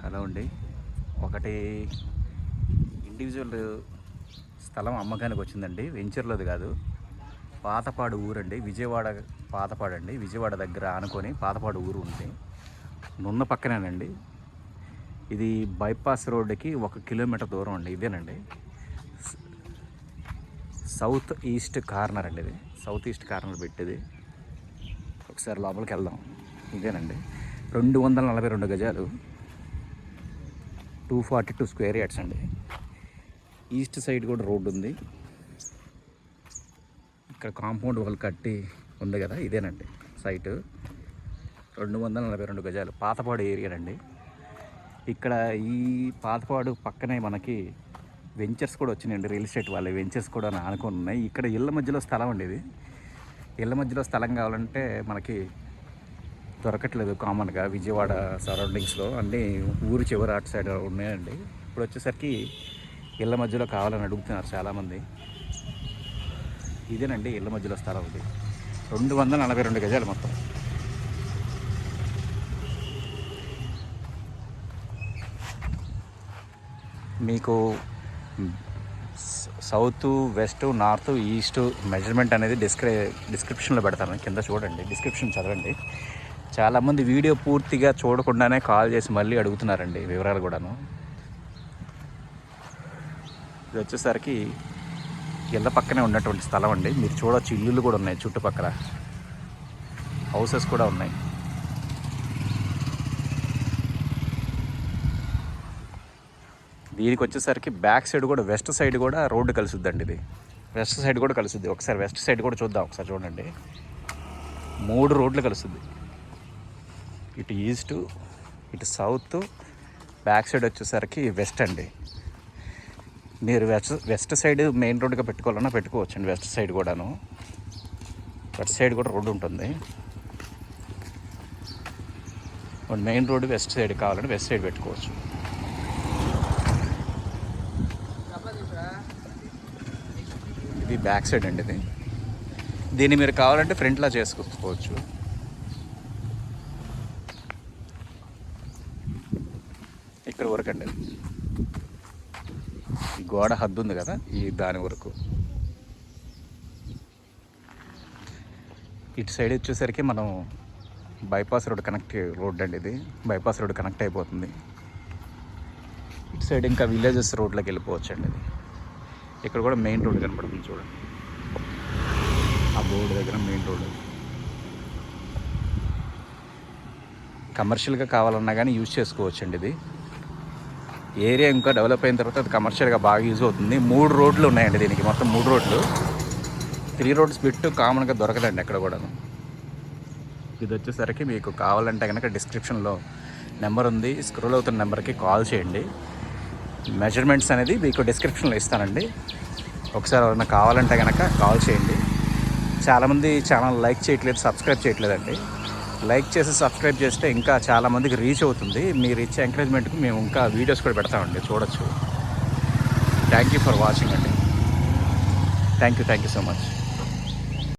Hello అండి. ఒకటి individual స్థలం అమ్మకానికి వచ్చిందండి. వెంచర్లోది కాదు, పాతపాడు ఊరండి. విజయవాడ పాతపాడు అండి. విజయవాడ దగ్గర ఆనుకొని పాతపాడు ఊరు ఉంది. నున్న పక్కనేనండి. ఇది బైపాస్ రోడ్డుకి 1 కిలోమీటర్ దూరం అండి. ఇదేనండి సౌత్ ఈస్ట్ కార్నర్ అండి. ఇది సౌత్ ఈస్ట్ కార్నర్ పెట్టేది. ఒకసారి లోపలికి వెళ్దాం. ఇదేనండి 242 గజాలు, 242 స్క్వేర్ యార్డ్స్ అండి. ఈస్ట్ సైడ్ కూడా రోడ్డు ఉంది. ఇక్కడ కాంపౌండ్ వాళ్ళు కట్టి ఉంది కదా, ఇదేనండి సైటు. 242 గజాలు, పాతపాడు ఏరియానండి. ఇక్కడ ఈ పాతపాడు పక్కనే మనకి వెంచర్స్ కూడా వచ్చినాయండి. రియల్ ఎస్టేట్ వాళ్ళ వెంచర్స్ కూడా ఆనుకొని ఉన్నాయి. ఇక్కడ ఇళ్ళ మధ్యలో స్థలం అండి. ఇది ఇళ్ళ మధ్యలో స్థలం కావాలంటే మనకి దొరకట్లేదు కామన్గా విజయవాడ సరౌండింగ్స్లో. అన్నీ ఊరు చివరి అటు సైడ్ ఉన్నాయండి. ఇప్పుడు వచ్చేసరికి ఇళ్ళ మధ్యలో కావాలని అడుగుతున్నారు చాలామంది. ఇదేనండి ఇళ్ళ మధ్యలో స్థలం. ఇది 242 గజాలు మొత్తం. మీకు south, west, north, east measurement అనేది డిస్క్రిప్షన్లో పెడతాను. కింద చూడండి, డిస్క్రిప్షన్ చదవండి. చాలామంది వీడియో పూర్తిగా చూడకుండానే కాల్ చేసి మళ్ళీ అడుగుతున్నారండి వివరాలు కూడాను. ఇది వచ్చేసరికి ఇళ్ళ పక్కనే ఉన్నటువంటి స్థలం అండి. మీరు చూడవచ్చు, ఇల్లులు కూడా ఉన్నాయి, చుట్టుపక్కల హౌసెస్ కూడా ఉన్నాయి. దీనికి వచ్చేసరికి బ్యాక్ సైడ్ కూడా, వెస్ట్ సైడ్ కూడా రోడ్డు కలుసుద్దండి. ఇది వెస్ట్ సైడ్ కూడా కలుసుద్ది. ఒకసారి వెస్ట్ సైడ్ కూడా చూద్దాం. ఒకసారి చూడండి, 3 రోడ్లు కలుస్తుంది. ఇటు ఈస్ట్, ఇటు సౌత్, బ్యాక్ సైడ్ వచ్చేసరికి వెస్ట్ అండి. మీరు వెస్ట్ సైడ్ మెయిన్ రోడ్డుగా పెట్టుకోవాలన్నా పెట్టుకోవచ్చండి. వెస్ట్ సైడ్ కూడాను, వెస్ట్ సైడ్ కూడా రోడ్డు ఉంటుంది. మెయిన్ రోడ్డు వెస్ట్ సైడ్ కావాలంటే వెస్ట్ సైడ్ పెట్టుకోవచ్చు. ఇది బ్యాక్ సైడ్ అండి. దీన్ని మీరు కావాలంటే ఫ్రంట్లో చేసుకోవచ్చు. ఇక్కడ వరకు అండి, ఈ గోడ హద్దు ఉంది కదా, ఈ దాని వరకు. ఇటు సైడ్ వచ్చేసరికి మనం బైపాస్ రోడ్ రోడ్ అండి. ఇది బైపాస్ రోడ్ కనెక్ట్ అయిపోతుంది. ఇటు సైడ్ ఇంకా విలేజెస్ రోడ్లోకి వెళ్ళిపోవచ్చు అండి. ఇది ఇక్కడ కూడా మెయిన్ రోడ్ కనపడుతుంది చూడండి, ఆ బోర్డు దగ్గర మెయిన్ రోడ్. కమర్షియల్గా కావాలన్నా కానీ యూజ్ చేసుకోవచ్చు అండి. ఇది ఏరియా ఇంకా డెవలప్ అయిన తర్వాత అది కమర్షియల్గా బాగా యూజ్ అవుతుంది. 3 రోడ్లు ఉన్నాయండి దీనికి, మొత్తం 3 రోడ్లు. 3 రోడ్స్ బిట్టు కామన్గా దొరకదండి ఎక్కడ కూడా. ఇది వచ్చేసరికి మీకు కావాలంటే కనుక డిస్క్రిప్షన్లో నెంబర్ ఉంది, స్క్రోల్ అవుతున్న నెంబర్కి కాల్ చేయండి. మెజర్మెంట్స్ అనేది మీకు డిస్క్రిప్షన్లో ఇస్తానండి. ఒకసారి ఎవరైనా కావాలంటే కనుక కాల్ చేయండి. చాలామంది ఛానల్ లైక్ చేయట్లేదు, సబ్స్క్రైబ్ చేయట్లేదండి. లైక్ చేసి సబ్స్క్రైబ్ చేస్తే ఇంకా చాలామందికి రీచ్ అవుతుంది. మీరు ఇచ్చే ఎంకరేజ్మెంట్కి మేము ఇంకా వీడియోస్ కూడా పెడతామండి, చూడొచ్చు. థ్యాంక్ యూ ఫర్ వాచింగ్ అండి. Thank you so much.